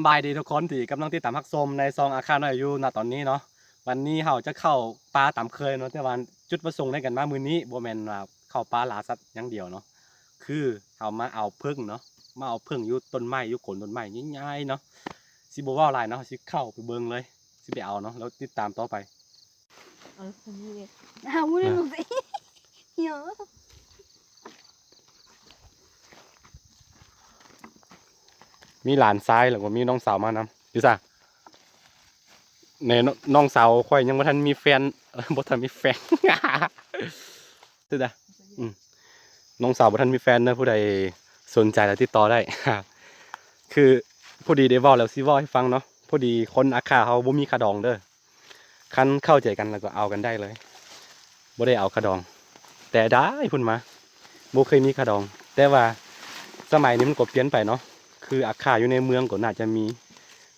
ำบายดีทุกคนที่กำลังติดตามพักชมในซองอาคารน้อยอยู่ณตอนนี้เนาะวันนี้เราจะเข้าป่าตามเคยเนาะแต่ว่าจุดประสงค์ในกันมามื้อนี้บ่แม่นว่าเข้าป่าล่าสัตว์อย่างเดียวเนาะคือเอามาเอาผึ้งเนาะมาเอาผึ้งอยู่ต้นไม้อยู่โคนต้นไม้ใหญ่ๆเนาะสิบ่ว่าหลายเนาะสิเข้าไปเบิ่งเลยสิไปเอาเนาะแล้วติดตามต่อไปUno no sé. Yo. มีหลานซ้ายแล้วก็มีน้องสาวมานำอยู่ซะในน้องสาวข่อยยังบ่ทันมีแฟนบ่ทันมีแฟนตึ้ดอ่ะน้องสาวบ่ทันมีแฟนเนอะผู้ใดสนใจแล้วติดต่อได้ คือพอดีได้เว้าแล้วสิเว้าให้ฟังเนาะพอดีคนอาคาเขาบ่มีขาดองเด้อคันเข้าใจกันแล้วก็เอากันได้เลยบ่ได้เอาขาดองแต่ได้พุ่นมาบ่เคยมีขาดองแต่ว่าสมัยนี้มันก็เปลี่ยนไปเนาะคืออาคาอยู่ในเมืองก็น่าจะมี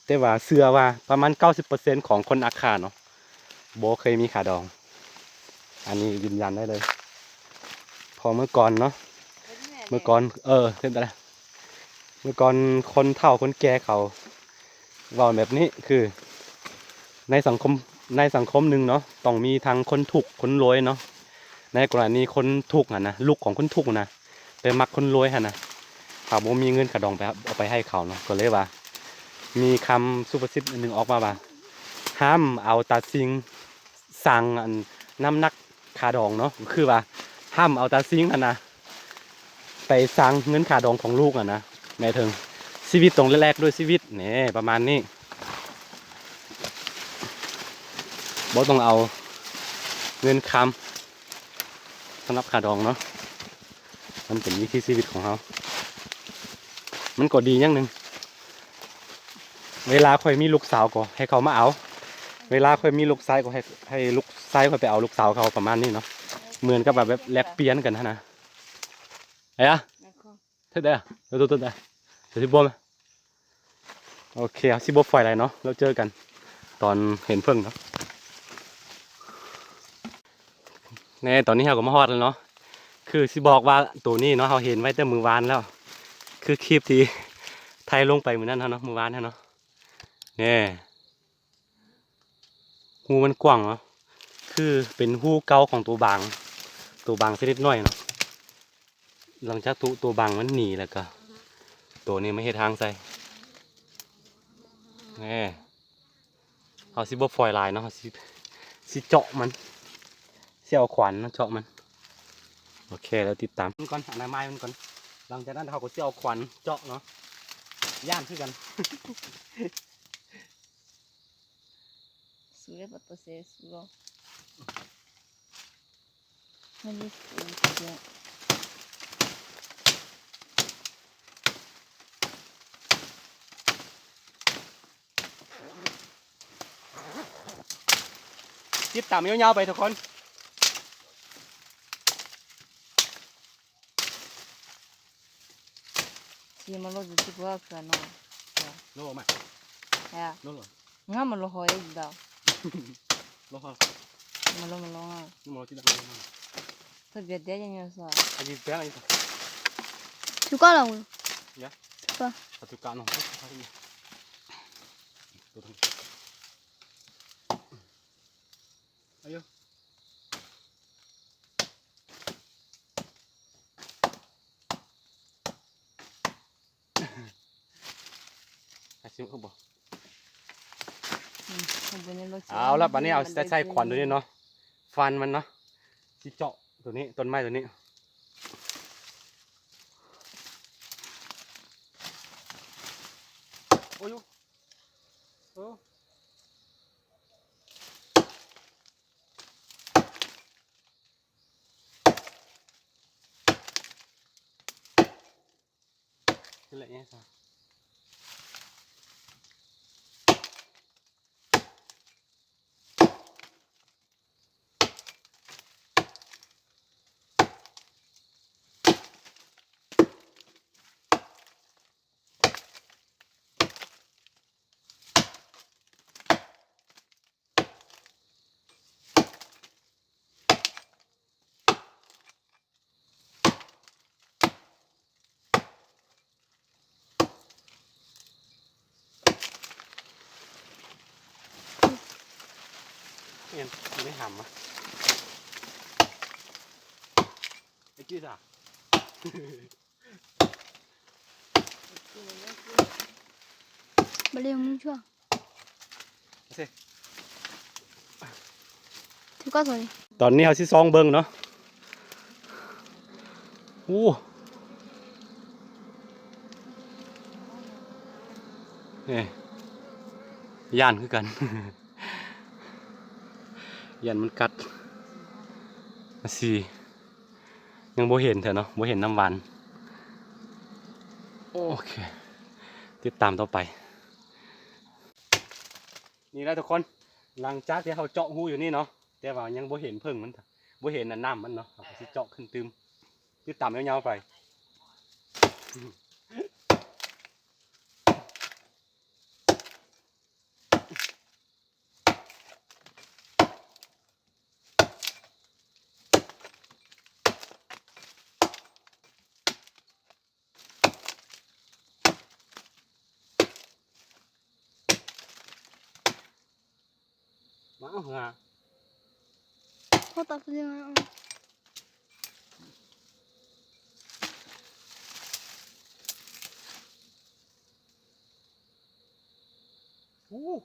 แต่ว่าเชื่อว่าประมาณ 90% ของคนอาคาเนาะบ่เคยมีขาดองอันนี้ยืนยันได้เลยพอเมื่อก่อนเนาะเมื่อก่อนเห็นแต่ละเมื่อก่อนคนเฒ่าคนแก่เขาเว้าแบบนี้คือในสังคมหนึ่งเนาะต้องมีทั้งคนทุกข์คนรวยเนาะในกรณีคนทุกข์นะลูกของคนทุกข์นะไปมักคนรวยนะถ้าบ่มีเงินขาดองไปเอาไปให้เขาเนาะก็เลยว่ามีคำสุภาษิตหนึ่งออกมาว่าห้ามเอาตาซิงสั่งน้ำหนักขาดองเนาะคือว่าห้ามเอาตาซิงนะไปสั่งเงินขาดองของลูกนะแม่ถึงชีวิตตรงแรกด้วยชีวิตเนี่ยประมาณนี้บ่ต้องเอาเงินคำสำหรับขาดองเนาะมันเป็นวิถีชีวิตของเขามันก็ดีอย่างหนึ่งเวลาค่อยมีลูกสาวก็ให้เขามาเอาเวลาค่อยมีลูกชายก็ให้ลูกชายค่อยไปเอาลูกสาวเขาประมาณนี้เนาะเหมือนกับแบบแลกเปลี่ยนกันนะไอ้อะเท่าไหร่ตัวเดี๋ยวสิบโบมโอเคสิบโบไฟอะไรเนาะเราเจอกันตอนเห็นเพิ่งเนาะแน่ตอนนี้เราก็มาฮอดแล้วเนาะคือสิบอกว่าตัวนี้เนาะเราเห็นไว้แต่มือวานแล้วคือคลิปที่ไทยลงไปเหมือนนั้นเนาะมือวานเนาะเนี่ยหูมันกว้างเนาะคือเป็นหูเก่าของตัวบางชนิดน้อยเนาะหลังจากตัวบางมันหนีแล้วก็ตัวนี้ไม่ให้ทางใส่เนี่ยเขาสิบ่ฟอยลายเนาะเขาสิเจาะมันเสี่ยวขวัญเจาะมันโอเคแล้วติดตามมันก่อนอนามัยมันก่อนหลังจากนั้นเขาก็เสี่ยวขวัญเจาะเนาะย่านคือกัน Sulle para hacer sulo. No es sucio. ติดตามยาวๆไปทุกคน Si me lo dice que acá no. โลมา Ya. โลหรอ Nga me lo joder da. โลหรอ Me lo nga. โลที่ดังโลมา Pues bien de año eso. อาชีพแป้งอะไรต่อ Tu cola uno. Ya. Pa. ปัจจุบันเนาะตัวทั้งอายุอาชีพเขาบอกเอาละบัดนี้เอาใช้ขวานตัวนี้เนาะฟันมันเนาะที่เจาะตัวนี้ต้นไม้ตัวนี้โอ้ยโอ้นี่แหละเนี่ยค่ะ เนี่ยไม่หำอ่ะไอ้จี้จ้ะ beli yang muncul สิ suka sorry ตอนนี้เขาสิซองเบิ่งเนาะโอ้นี่ย่านคือกัน ย่านมันกัดสิยังบ่เห็นเถอะเนาะบ่เห็นน้ำหวานโอเคติดตามต่อไปนี่แหละทุกคนหลังจากที่เขาเจาะหูอยู่นี่เนาะแต่ว่ายังบ่เห็นเพิ่งมันบ่เห็นน้ำมันเนาะเขาก็สิเจาะขึ้นตึมติดตามยาวๆไปมาเอาเหรอ kau tak beli yang อู้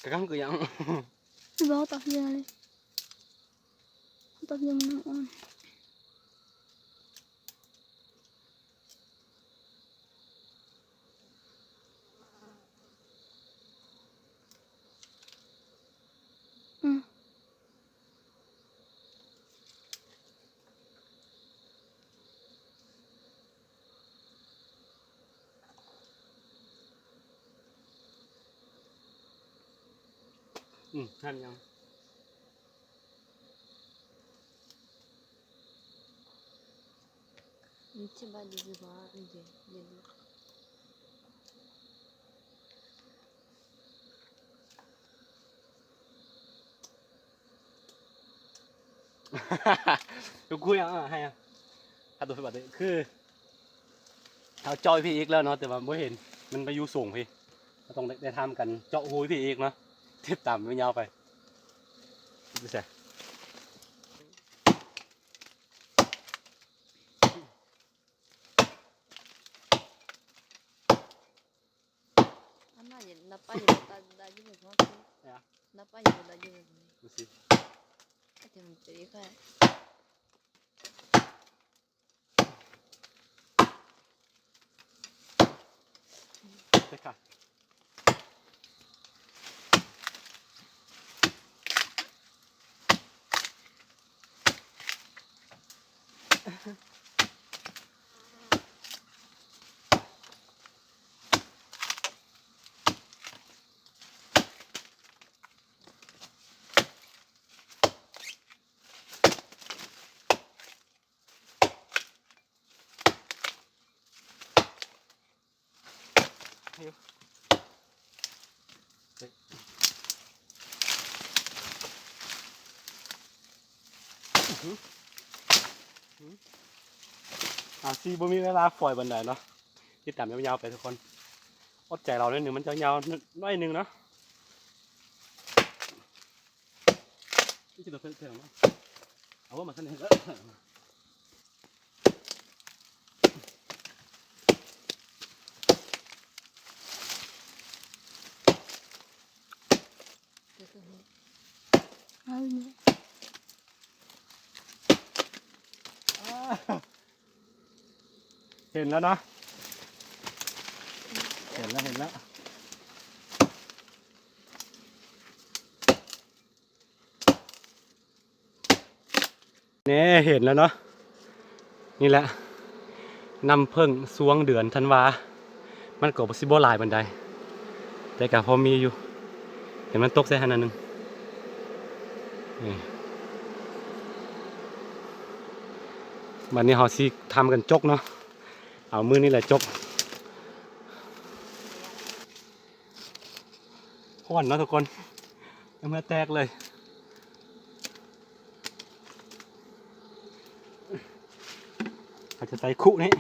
กระกังคือยัง di bawah tak beli yang tak beli yangท่านยัง coba di bawah aja jadi Tôiคุยอ่ะให้อ่ะถ้าตัวแบบนี้คือเขาจอยพี่อีกแล้วเนาะแต่ว่าไม่เห็นมันไปอยู่สูงพี่เราต้องได้ทำกันเจาะหูพี่อีกเนาะติดตามไม่ยาวไปดูสิ Ano aja, napahirap tayo mo ko. Ya. Napahirap tayo mo. ดูสิ Ate mo pili ka. ใช่ค่ะ ซีบ่มีเวลาฝอยบันไดเนาะติดตามยาวๆไปทุกคนอดใจเราเลยหนึ่งมันจะยาวน้อยหนึ่งเนาะนี่จะเพิ่มเนาะเอาว่ามาท่านเห็นแล้ว Aduh. เห็นแล้วเนาะเห็นแล้วเนี่ยเห็นแล้วเนาะนี่แหละน้ำเพิ่งสวงเดือนธันวามันก็บ่สิบ่หลายบันไดแต่ก็พอมีอยู่เห็นมันตกใส่หันอันนึงนี่วันนี้เราสิทำกันจกเนาะเอามือนี่แหละจกพ่อนเนาะทุกคนเมื่อแตกเลยเราจะใส่คุนี่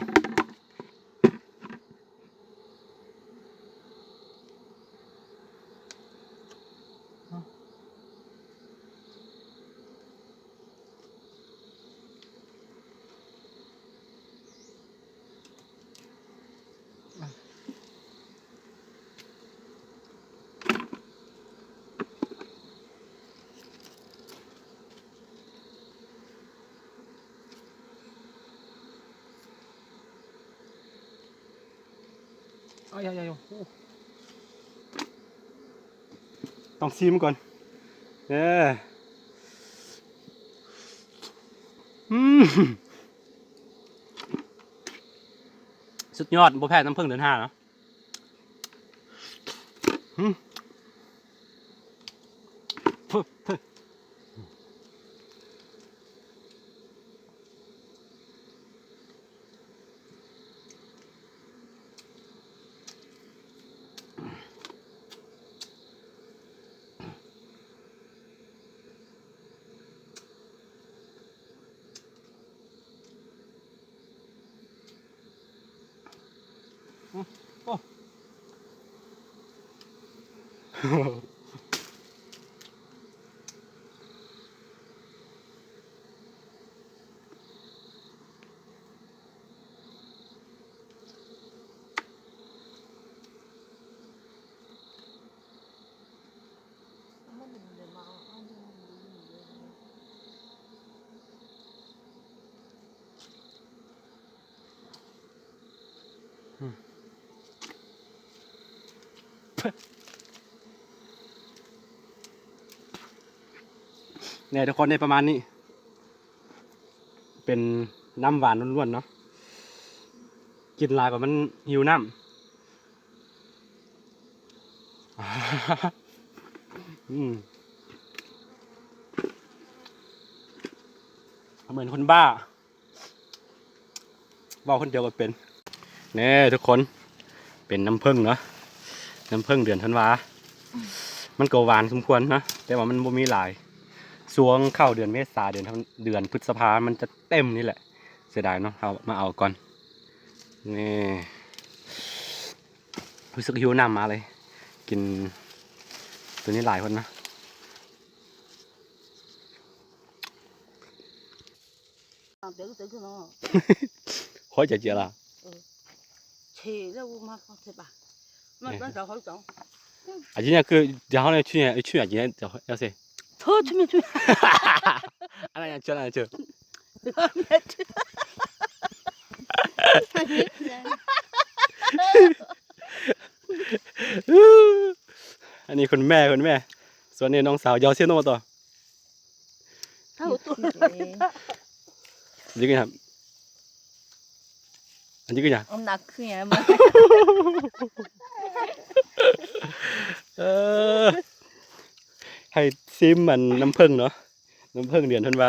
อ้ยต้องซีมก่อนสุดยอดบ่แพ้น้ำผึ้งเดือน 5เนาะโอ้ มันเดี๋ยวมาเอาเดี๋ยวมันอยู่เดี๋ยวนี้ เนี่ยทุกคนในประมาณนี้ เป็นน้ำหวานล้วนๆเนาะกินหลายกว่ามันหิวน้ำ เหมือนคนบ้าบอกคนเดียวก็เป็นเนี่ยทุกคนเป็นน้ำผึ้งเนาะน้ำผึ้งเดือนธันวามันก็หวานสมควรนะแต่ว่ามันบ่มีหลายสวงเข้าเดือนเมษาเดือนพฤษภามันจะเต็มนี่แหละเสียดายเนาะเอามาเอาก่อนนี่รู้สึกหิวน้ำมาเลยกินตัวนี้หลายคนนะ Tự cái nó ค่อยจะเจอละ thì nó mà không thể bà mà nó đâu hỏi chọn 啊，今天去，然后呢，去年今天就要谁？ thôi chứ mình 啊，那样就那样就， อันนี้คุณแม่ส่วนนี้น้องสาวยาวเส้นโนตัว thao tôi นี่ก็ครับอันนี้ก็อย่าง ông nặc nhà mà ให้ซิมมันน้ำผึ้งเนาะน้ำผึ้งเดือนธันวา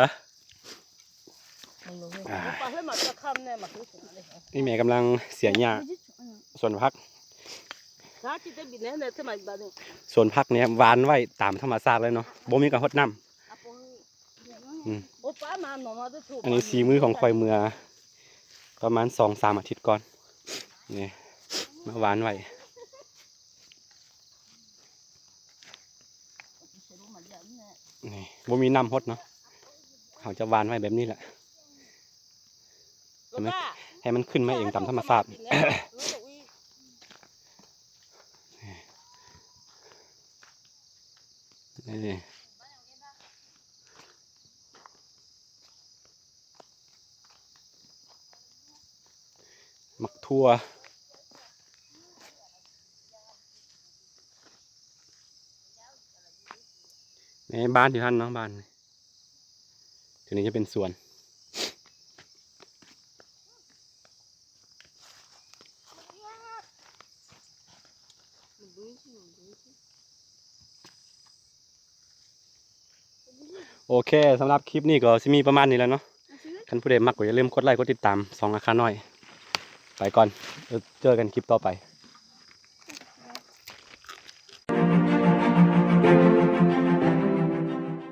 bà thấy mà cho khăm này mà cứ chuyện này นี่แม่กำลังเสียหญ้าส่วนพัก giá chỉ tới bị nén này thế mà bà này ส่วนพักเนี้ยวานไว้ตามธรรมชาติเลยเนาะบ่มีการรดน้ำ ô bà mà nó mà tôi thủ อันนี้สีมือของควายเมือประมาณ2-3 อาทิตย์ก่อนนี่มาวานไว้นี่บ่มีน้ำฮดเนาะเขาจะวานไว้แบบนี้แหละ bà ให้มันขึ้นมาเองตามธรรมชาติ นี่มักทั่วในบ้านที่ท่านเนาะบ้านทีนี้จะเป็นสวนโอเคสำหรับคลิปนี้ก็จะมีประมาณนี้แล้วเนาะท่านผู้ใดมักก็อย่าลืมกดไลค์กดติดตาม2 อาคาน้อย ไปก่อนเจอกันคลิปต่อไป